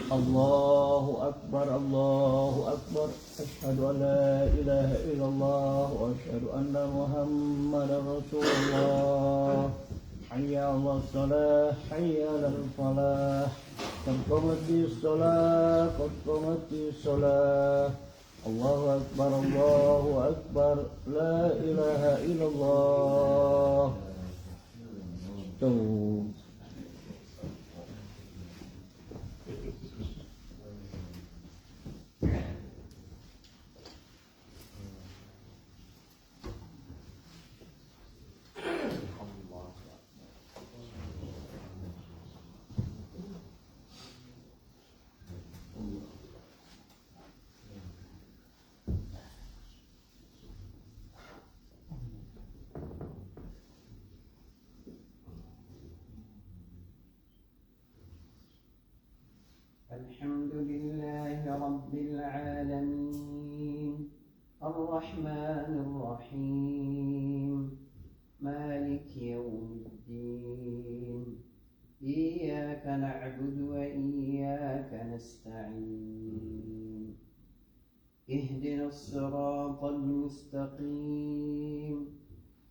Allahu Akbar, Allahu Akbar. Asyhadu an la ilaha illallah wa asyhadu anna Muhammadar Rasulullah. Hayya 'alas shalah, hayya 'alal falah. Qad qamatis shalah, qad qamatis shalah. Allahu Akbar, Allahu Akbar. La ilaha illallah. Tuh. الحمد لله رب العالمين الرحمن الرحيم مالك يوم الدين إياك نعبد وإياك نستعين اهدنا الصراط المستقيم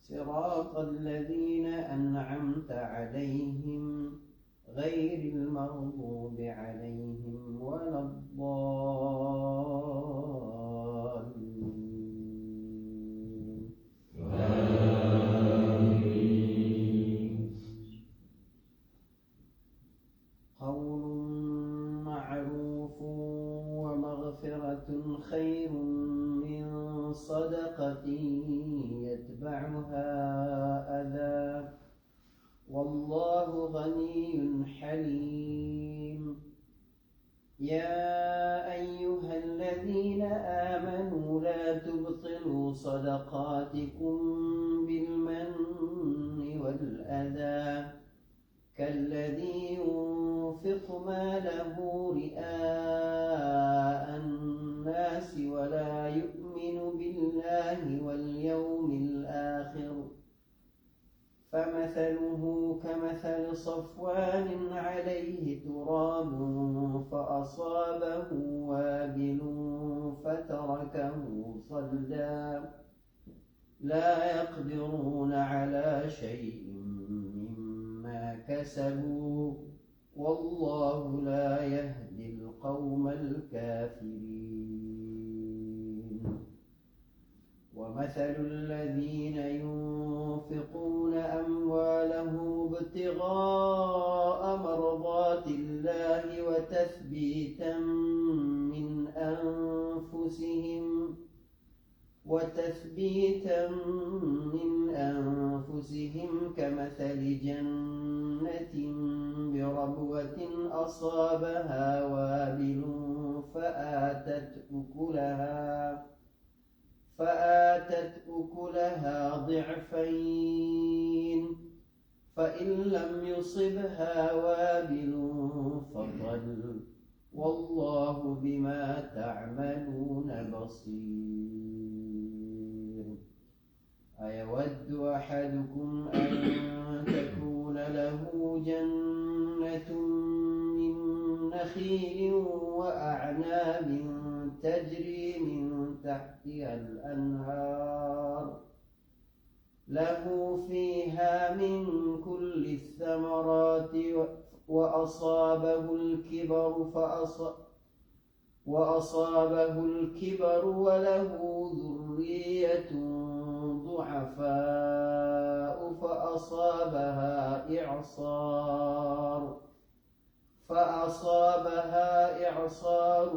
صراط الذين أنعمت عليهم غير المغضوب عليهم ولا الضالين قول معروف ومغفرة خير من صدقة يتبعها أذى والله غني حليم يا أيها الذين آمنوا لا تبطلوا صدقاتكم بالمن والأذى كالذي ينفق ماله رئاء الناس ولا يؤمن بالله واليوم الآخر فمثله كمثل صفوان عليه تراب فأصابه وابل فتركه صلدا لا يقدرون على شيء مما كسبوا والله لا يهدي القوم الكافرين ومثل الذين ينفقون أموالهم ابتغاء مرضات الله وتثبيتا من أنفسهم كمثل جنة بربوة أصابها وابل فآتت أكلها ضعفين فإن لم يصبها وابل فطل والله بما تعملون بصير أيود أحدكم أن تكون له جنة من نخيل وأعناب تجري من تحتها الأنهار له فيها من كل الثمرات وأصابه الكبر وله ذرية ضعفاء فأصابها إعصار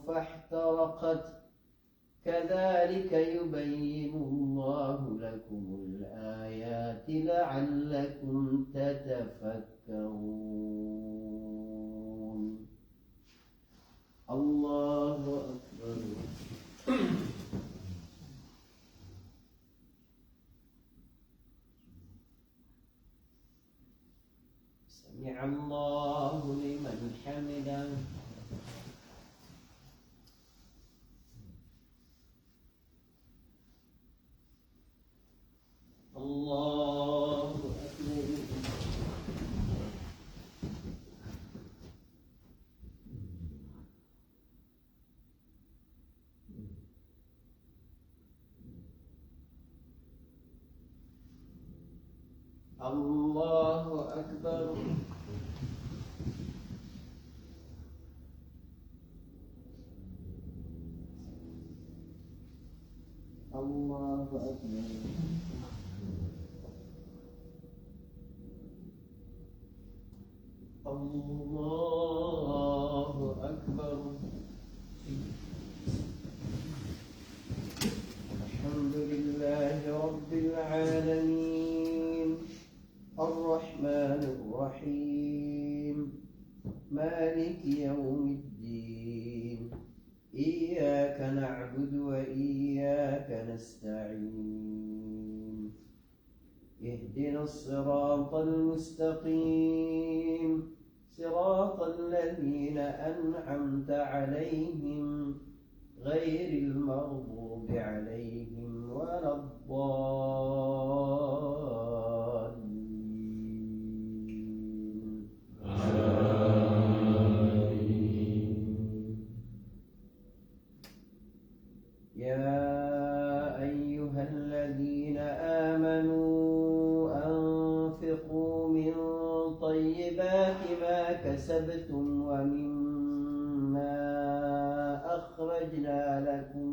فاحترقت كذلك يبين الله لكم الآيات لعلكم تتفكرون الله أكبر سمع الله لمن حمده الله أكبر الله أكبر. الله أكبر. الله أكبر. الحمد لله رب العالمين الرحمن الرحيم مالك يوم الدين إياك نعبد وإياك نستعين اهدنا الصراط المستقيم صراط الذين أنعمت عليهم غير المغضوب عليهم ولا الضالين. يا أيها الذين آمنوا أنفقوا من طيبات ما كسبتم ومما أخرجنا لكم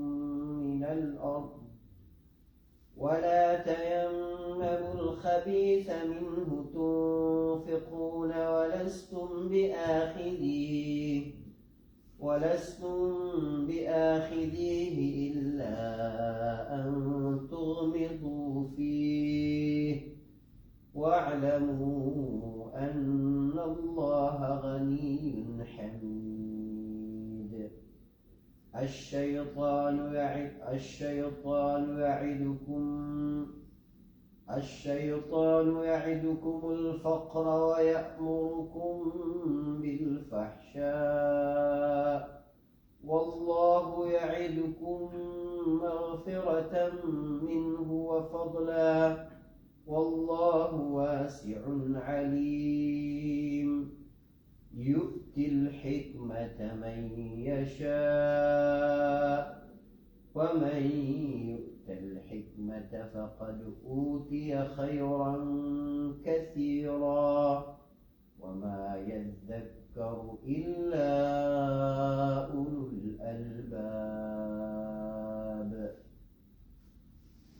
من الأرض ولا تيمموا الخبيث منه تنفقون ولستم بآخذيه إلا أن تغمضوا فيه واعلموا أن الله غني حميد. الشيطان يعدكم الفقر ويأمركم بالفحشاء والله يعدكم مغفرة منه وفضلا والله واسع عليم. يؤتي الحكمة من يشاء ومن يؤت الحكمة فقد أوتي خيرا كثيرا وما يذكر إلا أولو الألباب.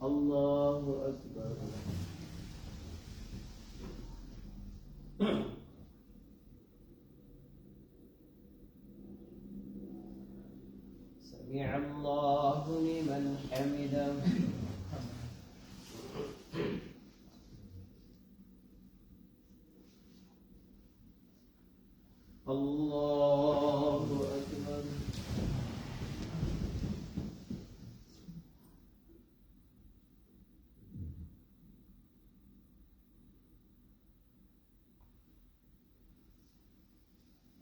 الله أكبر. سمع الله لمن حمده. الله أكبر.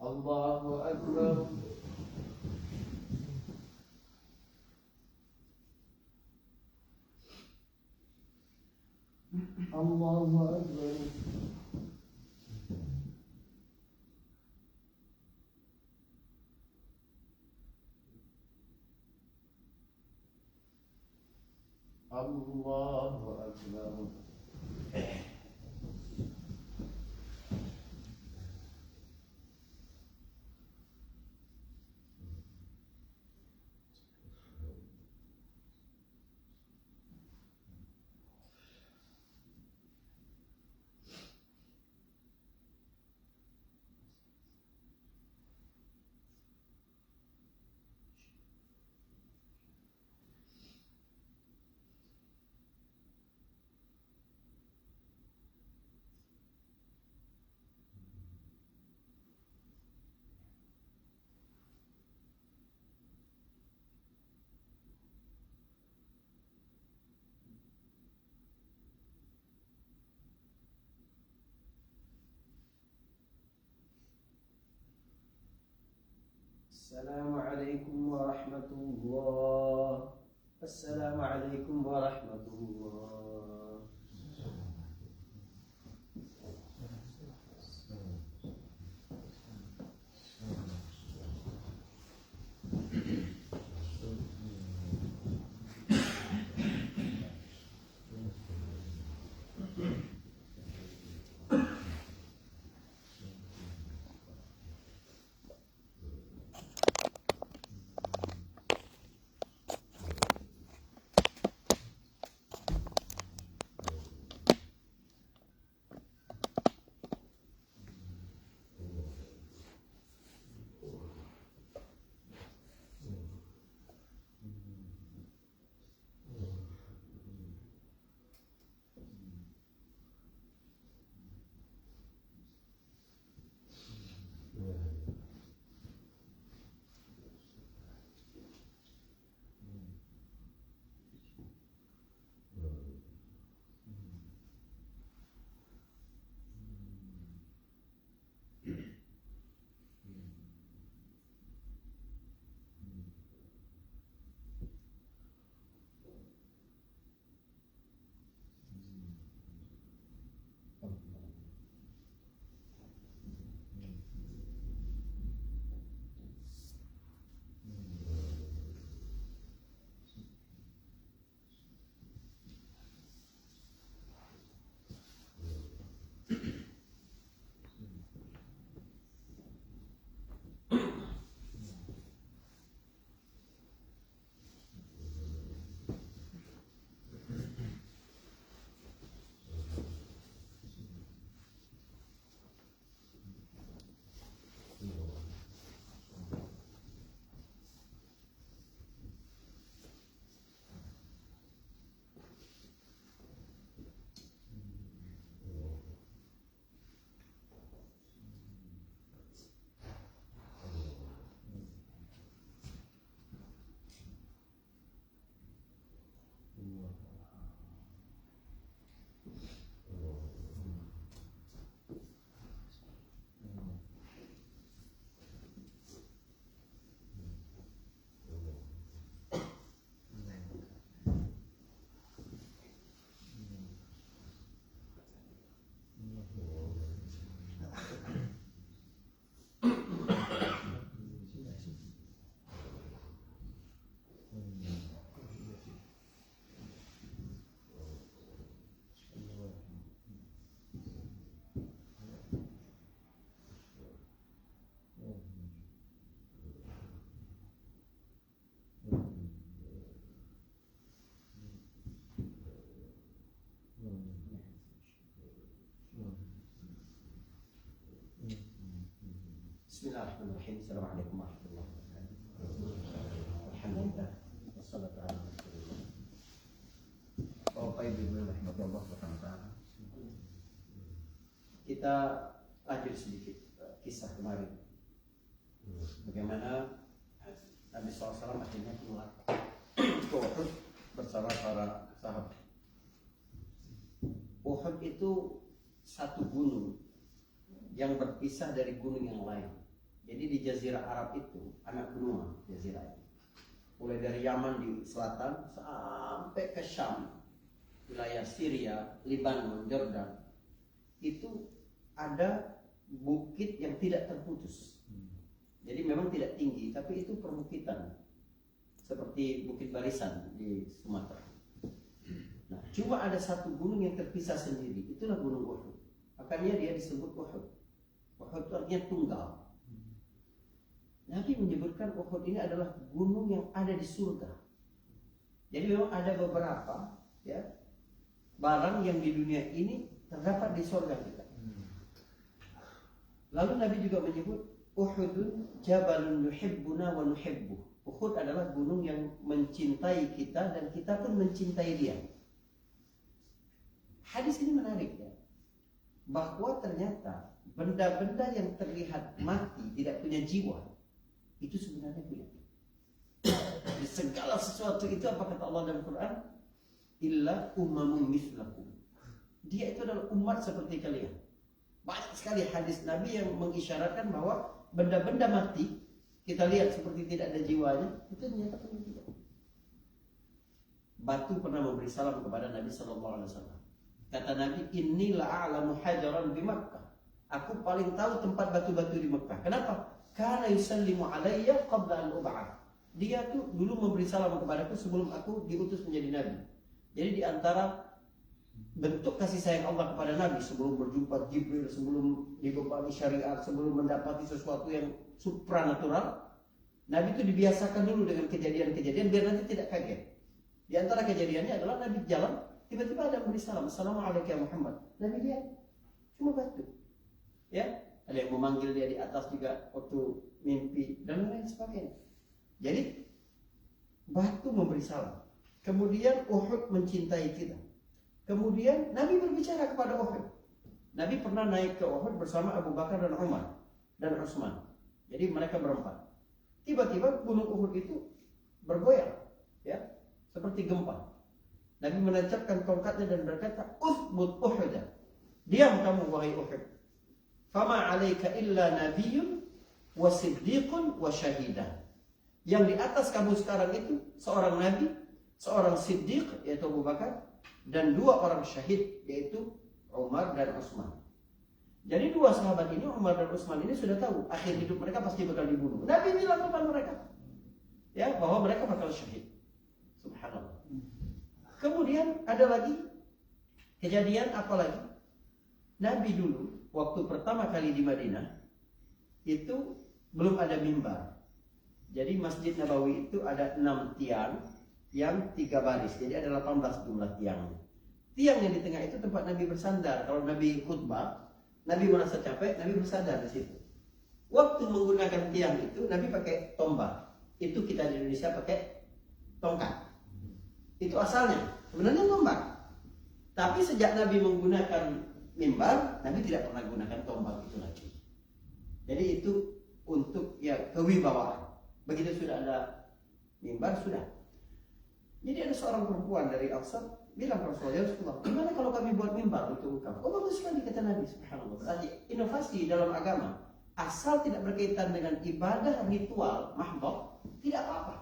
الله أكبر. الله أكبر. الله أكبر. السلام عليكم ورحمة الله. السلام عليكم ورحمة الله. Bismillahirrahmanirrahim. Assalamualaikum warahmatullahi wabarakatuh. Alhamdulillah. Wassalatu ala rasulillah. Bapak Ibu rahimahullah taala. Kita lanjut sedikit kisah kemarin. Bagaimana Nabi SAW akhirnya keluar ke Uhud bersama para sahabat. Uhud itu satu gunung yang berpisah dari gunung yang lain. Jadi di Jazirah Arab itu anak gunungan Jazirah itu. Mulai dari Yaman di selatan sampai ke Syam, wilayah Syria, Lebanon, Jordan, itu ada bukit yang tidak terputus. Jadi memang tidak tinggi, tapi itu perbukitan seperti Bukit Barisan di Sumatera. Nah, cuma ada satu gunung yang terpisah sendiri, itulah Gunung Uhud. Makanya dia disebut Uhud. Uhud itu artinya tunggal. Nabi menyebutkan Uhud ini adalah gunung yang ada di surga. Jadi memang ada beberapa barang yang di dunia ini terdapat di surga kita. Lalu Nabi juga menyebut Uhudun jabalun yuhibbuna wa nuhibbuh. Uhud adalah gunung yang mencintai kita dan kita pun mencintai dia. Hadis ini menarik ya. Bahwa ternyata benda-benda yang terlihat mati, tidak punya jiwa, itu sebenarnya punya. Di segala sesuatu itu apa kata Allah dalam Quran? Illa ummamun mithlakum. Dia itu adalah umat seperti kalian. Banyak sekali hadis Nabi yang mengisyaratkan bahwa benda-benda mati kita lihat seperti tidak ada jiwanya, itu ternyata punya jiwa. Batu pernah memberi salam kepada Nabi Sallallahu Alaihi Wasallam. Kata Nabi, inilah a'lamu hajaran di Makkah. Aku paling tahu tempat batu-batu di Makkah. Kenapa? Karena yusallimu alayya qabla an ub'ath. Dia tuh dulu memberi salam kepadaku sebelum aku diutus menjadi nabi. Jadi di antara bentuk kasih sayang Allah kepada Nabi sebelum berjumpa Jibril, sebelum dibebani syariat, sebelum mendapati sesuatu yang supranatural, Nabi itu dibiasakan dulu dengan kejadian-kejadian biar nanti tidak kaget. Di antara kejadiannya adalah Nabi jalan, tiba-tiba ada memberi salam, Assalamualaikum ya Muhammad. Nabi lihat, cuma batu. Ya, ada yang memanggil dia di atas juga waktu mimpi dan lain sebagainya. Jadi batu memberi salam. Kemudian Uhud mencintai kita. Kemudian Nabi berbicara kepada Uhud. Nabi pernah naik ke Uhud bersama Abu Bakar dan Umar dan Utsman. Jadi mereka berempat. Tiba-tiba gunung Uhud itu bergoyang, ya, seperti gempa. Nabi menancapkan tongkatnya dan berkata, "Uthbut Uhud." Diam kamu wahai Uhud. Fama 'alaika illa nabiyyun wa siddiqun wa syahidan. Yang di atas kamu sekarang itu seorang nabi, seorang siddiq yaitu Abu Bakar, dan dua orang syahid yaitu Umar dan Utsman. Jadi dua sahabat ini, Umar dan Utsman ini sudah tahu akhir hidup mereka pasti bakal dibunuh. Nabi bilang kepada mereka, ya, bahwa mereka bakal syahid. Subhanallah. Kemudian ada lagi kejadian apa lagi? Nabi dulu waktu pertama kali di Madinah itu belum ada mimbar. Jadi Masjid Nabawi itu ada 6 tiang yang 3 baris. Jadi ada 18 jumlah tiang. Tiang yang di tengah itu tempat Nabi bersandar. Kalau Nabi khutbah, Nabi merasa capek, Nabi bersandar di situ. Waktu menggunakan tiang itu, Nabi pakai tombak. Itu kita di Indonesia pakai tongkat. Itu asalnya. Sebenarnya tombak. Tapi sejak Nabi menggunakan mimbar, Nabi tidak pernah gunakan tombak itu lagi. Jadi itu untuk ya kewibawaan. Begitu sudah ada mimbar, sudah. Jadi ada seorang perempuan dari Ansar bilang ke Rasulullah, "Ya Rasulullah, gimana kalau kami buat mimbar untuk engkau?" "Oh, bagus sekali," kata Nabi. Subhanallah. Berarti inovasi dalam agama asal tidak berkaitan dengan ibadah ritual mahdoh, tidak apa-apa.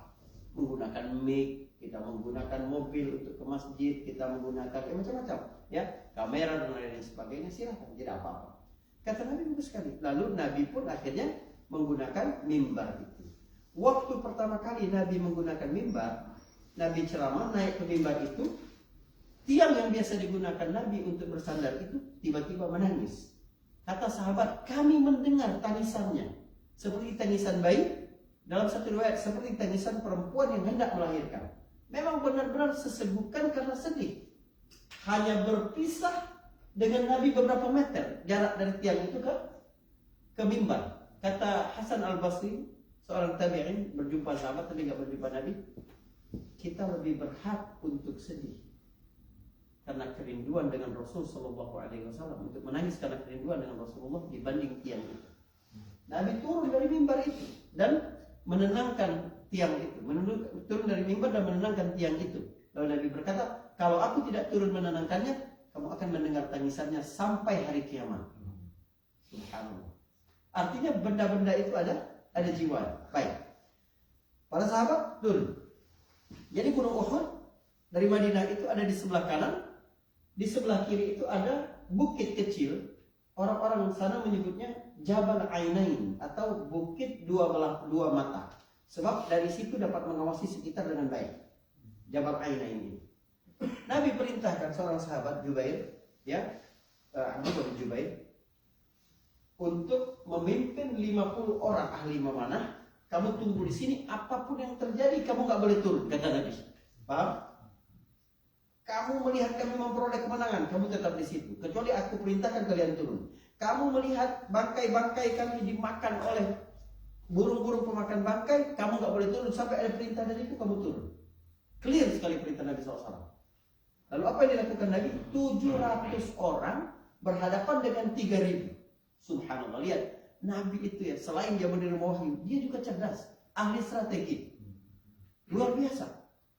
Menggunakan mic, kita menggunakan mobil untuk ke masjid, kita menggunakan macam-macam, ya, kamera dan lain sebagainya, silahkan, tidak apa-apa. Kata Nabi, bagus sekali. Lalu Nabi pun akhirnya menggunakan mimbar itu. Waktu pertama kali Nabi menggunakan mimbar, Nabi ceramah naik ke mimbar itu, tiang yang biasa digunakan Nabi untuk bersandar itu tiba-tiba menangis. Kata sahabat, kami mendengar tangisannya seperti tangisan bayi. Dalam satu riwayat seperti tangisan perempuan yang hendak melahirkan. Memang benar-benar sesegukan karena sedih. Hanya berpisah dengan Nabi beberapa meter jarak dari tiang itu ke mimbar. Kata Hasan Al-Basri, seorang tabi'in, berjumpa sahabat tapi nggak berjumpa Nabi, kita lebih berhak untuk sedih karena kerinduan dengan Rasul Shallallahu Alaihi Wasallam, untuk menangis karena kerinduan dengan Rasulullah dibanding tiang itu. Nabi turun dari mimbar itu dan menenangkan tiang itu, turun dari mimbar dan menenangkan tiang itu. Lalu Nabi berkata, kalau aku tidak turun menenangkannya, kamu akan mendengar tangisannya sampai hari kiamat. Subhanallah. Artinya benda-benda itu ada jiwa. Baik. Para sahabat turun. Jadi Gunung Uhud dari Madinah itu ada di sebelah kanan, di sebelah kiri itu ada bukit kecil. Orang-orang sana menyebutnya Jabal Ainain atau bukit dua mata. Sebab dari situ dapat mengawasi sekitar dengan baik. Jabal Ainain ini. Nabi perintahkan seorang sahabat Jubair, ya, Abdullah bin Jubair, untuk memimpin 50 orang ahli memanah. Kamu tunggu di sini, apapun yang terjadi kamu nggak boleh turun, kata Nabi. Paham? Kamu melihat kami memperoleh kemenangan, kamu tetap di situ. Kecuali aku perintahkan kalian turun. Kamu melihat bangkai-bangkai kami dimakan oleh burung-burung pemakan bangkai, kamu nggak boleh turun sampai ada perintah dari itu kamu turun. Clear sekali perintah Nabi SAW. Lalu apa yang dilakukan Nabi? 700 orang berhadapan dengan 3.000. Subhanallah, lihat. Nabi itu ya, selain dia menerima wahyu, dia juga cerdas, ahli strategi. Luar biasa.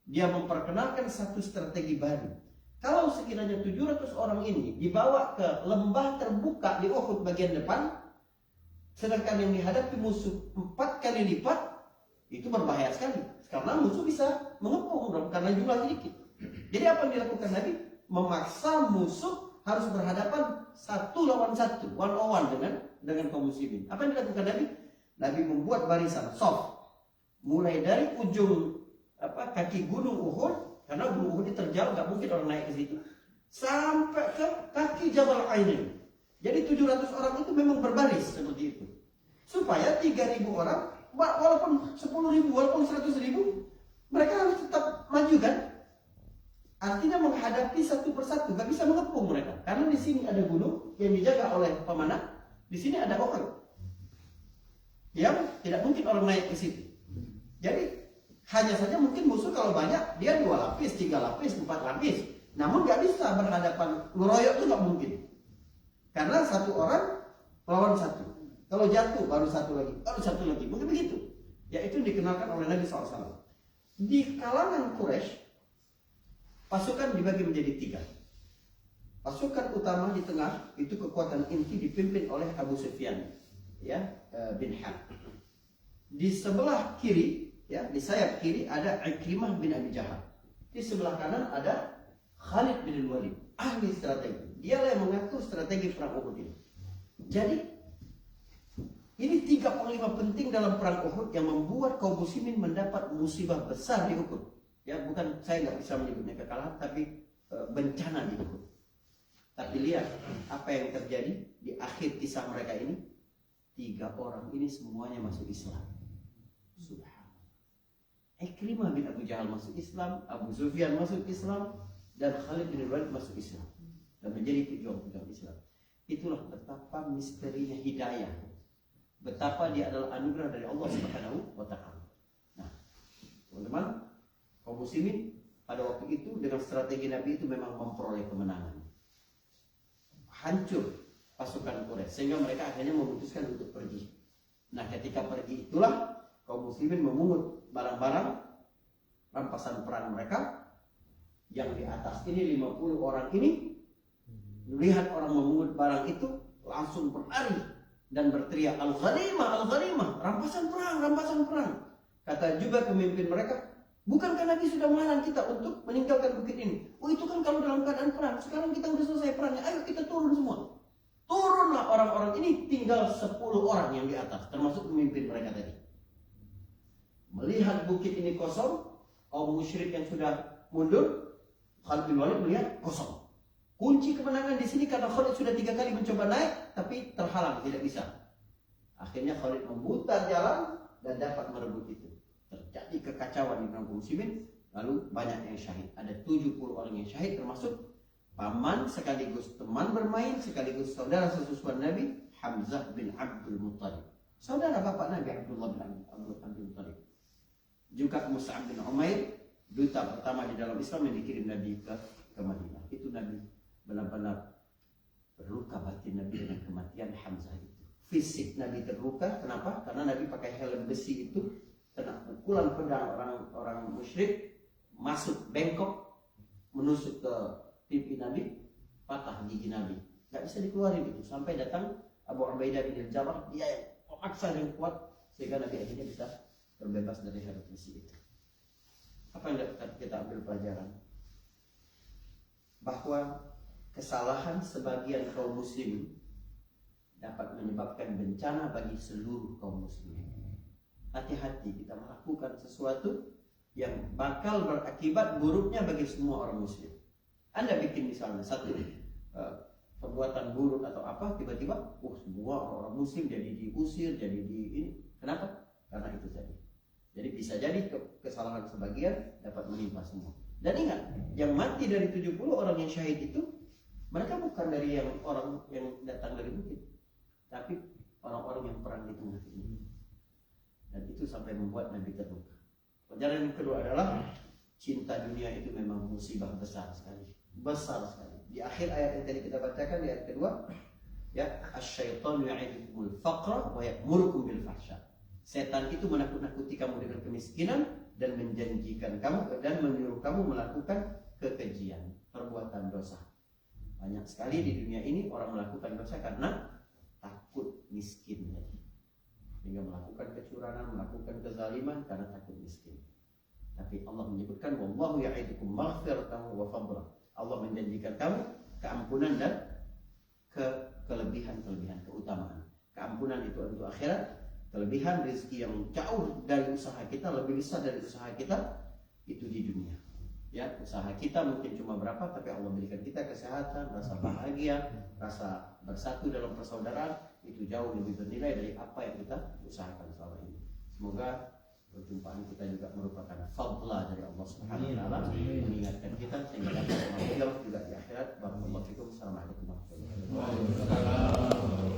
Dia memperkenalkan satu strategi baru. Kalau sekiranya 700 orang ini dibawa ke lembah terbuka di Uhud bagian depan, sedangkan yang dihadapi musuh 4 kali lipat, itu berbahaya sekali. Karena musuh bisa mengepung karena jumlah sedikit. Jadi apa yang dilakukan Nabi? Memaksa musuh harus berhadapan 1 lawan 1, 1-on-1 dengan kaum muslimin. Apa yang dilakukan Nabi? Nabi membuat barisan soft, mulai dari ujung kaki gunung Uhud, karena gunung Uhud diterjal, nggak mungkin orang naik ke situ, sampai ke kaki Jabal Ainain. Jadi 700 orang itu memang berbaris seperti itu, supaya 3.000 orang, walaupun 10.000, walaupun 100.000, mereka harus tetap maju kan. Artinya menghadapi satu persatu, nggak bisa mengepung mereka, karena di sini ada gunung yang dijaga oleh pemanah, di sini ada Uhud, yang tidak mungkin orang naik ke situ. Jadi hanya saja mungkin musuh kalau banyak dia 2 lapis, 3 lapis, 4 lapis. Namun nggak bisa berhadapan, ngeroyok itu nggak mungkin. Karena 1 orang lawan 1. Kalau jatuh baru 1 lagi, baru 1 lagi. Mungkin begitu. Ya itu dikenalkan oleh Nabi SAW. Di kalangan Quraisy, pasukan dibagi menjadi 3. Pasukan utama di tengah itu kekuatan inti dipimpin oleh Abu Sufyan, ya, bin Harb. Di sebelah kiri, ya, di sayap kiri ada Ikrimah bin Abi Jahal. Di sebelah kanan ada Khalid bin Walid, ahli strategi. Dialah yang mengatur strategi perang Uhud ini. Jadi ini 3 panglima penting dalam perang Uhud yang membuat kaum muslimin mendapat musibah besar di Uhud. Ya, bukan, saya nggak bisa menyebutnya kekalahan, tapi bencana di Uhud. Tapi lihat apa yang terjadi di akhir kisah mereka ini. 3 orang ini semuanya masuk Islam. Subhanallah. Ikrimah bin Abu Jahal masuk Islam, Abu Sufyan masuk Islam, dan Khalid bin Walid masuk Islam dan menjadi pejuang-pejuang Islam. Itulah betapa misterinya hidayah, betapa dia adalah anugerah dari Allah Subhanahu wa Ta'ala. Nah, teman-teman, kaum muslimin pada waktu itu dengan strategi Nabi itu memang memperoleh kemenangan. Hancur pasukan Quraisy sehingga mereka akhirnya memutuskan untuk pergi. Nah, ketika pergi itulah kaum muslimin memungut barang-barang rampasan perang mereka. Yang di atas ini 50 orang ini melihat orang memungut barang itu langsung berlari dan berteriak, al-ghanimah, al-ghanimah, rampasan perang, rampasan perang. Kata juga pemimpin mereka, bukankah Nabi sudah melarang kita untuk meninggalkan bukit ini? Oh, itu kan kalau dalam keadaan perang. Sekarang kita sudah selesai perangnya, ayo kita turun semua. Turunlah orang-orang ini, tinggal 10 orang yang di atas, termasuk pemimpin mereka tadi. Melihat bukit ini kosong, kaum musyrik yang sudah mundur, Khalid bin Walid melihat kosong. Kunci kemenangan di sini karena Khalid sudah 3 kali mencoba naik, tapi terhalang, tidak bisa. Akhirnya Khalid memutar jalan dan dapat merebut itu. Terjadi kekacauan di kaum muslimin, lalu banyak yang syahid. Ada 70 orang yang syahid, termasuk paman sekaligus teman bermain sekaligus saudara sesusuan Nabi, Hamzah bin Abdul Muttalib. Saudara bapak Nabi Abdullah bin Abdul Muttalib. Juga Mus'ab bin Umair, duta pertama di dalam Islam yang dikirim Nabi ke Madinah. Itu Nabi benar-benar berluka batin Nabi dengan kematian Hamzah itu. Fisik Nabi terluka, kenapa? Karena Nabi pakai helm besi itu, kena pukulan pedang orang musyrik, masuk bengkok, menusuk ke pipi Nabi, patah gigi Nabi. Gak bisa dikeluarin itu. Sampai datang Abu Ubaidah bin Jarrah, dia memaksa yang kuat sehingga Nabi akhirnya bisa terbebas dari helm besi itu. Apa yang dapat kita ambil pelajaran? Bahwa kesalahan sebagian kaum muslimin dapat menyebabkan bencana bagi seluruh kaum muslimin. Hati-hati kita melakukan sesuatu yang bakal berakibat buruknya bagi semua orang muslim. Anda bikin misalnya satu perbuatan buruk atau apa, tiba-tiba semua orang muslim jadi diusir, jadi di ini. Kenapa? Karena itu tadi. Jadi bisa jadi kesalahan sebagian dapat menimpa semua. Dan ingat, yang mati dari 70 orang yang syahid itu, mereka bukan dari yang orang yang datang dari bukit, tapi orang-orang yang perang di tengah ini. Dan itu sampai membuat Nabi terluka. Pelajaran yang kedua adalah cinta dunia itu memang musibah besar sekali. Besar sekali. Di akhir ayat yang tadi kita bacakan, di ayat kedua, ya, asy-syaitanu ya'idukumul faqra wa ya'murukum bil fahsya. Setan itu menakut-nakuti kamu dengan kemiskinan dan menjanjikan kamu dan menyuruh kamu melakukan kekejian, perbuatan dosa. Banyak sekali di dunia ini orang melakukan dosa karena takut miskin, sehingga melakukan kecurangan, melakukan kezaliman karena takut miskin. Tapi Allah menyebutkan wallahu ya'idukum maghfiratan wa fadla. Allah menjanjikan kamu keampunan dan kelebihan-kelebihan, keutamaan. Keampunan itu untuk akhirat. Kelebihan rezeki yang jauh dari usaha kita, lebih besar dari usaha kita, itu di dunia. Ya, usaha kita mungkin cuma berapa, tapi Allah berikan kita kesehatan, rasa bahagia, rasa bersatu dalam persaudaraan, itu jauh lebih bernilai dari apa yang kita usahakan selama ini. Semoga perjumpaan kita juga merupakan fadlah dari Allah Subhanahu wa taala, mengingatkan kita sehingga dapat mengambil juga di akhirat. Barakallahu fikum. Assalamualaikum warahmatullahi wabarakatuh.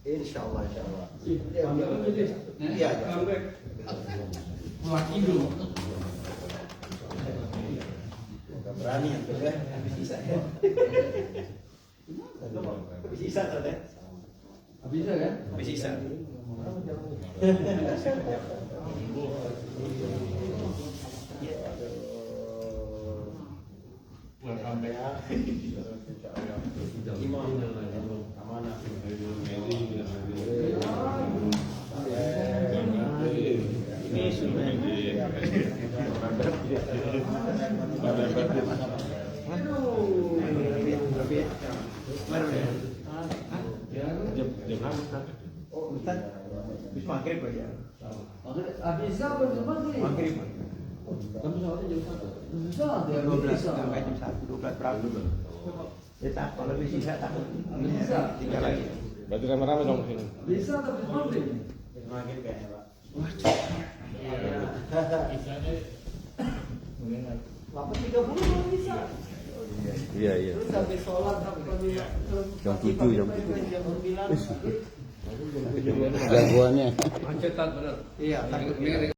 Insyaallah. Iya. Enggak berani yang kedua habis sisa ya. Habis sisa tadi. Habis sisa kan? Habis sisa. Welcome back. Ini sudah oh, bentar. Habis maghrib aja. Habis apa maghrib? Maghrib. Kamu soalnya jam 1. Bisa, 12 sampai jam 1, 12 berapa? Ya tak, kalau lebih sisa takut. Bisa. 3 lagi. Berarti rame-rame dong sini. Bisa tapi maghrib. Maghrib kayaknya, Pak. Wah. Iya. 8.30 belum bisa. Iya, iya. Terus sampai sholat sampai Jam 7, jam 9. Jagoannya. Iya, takut.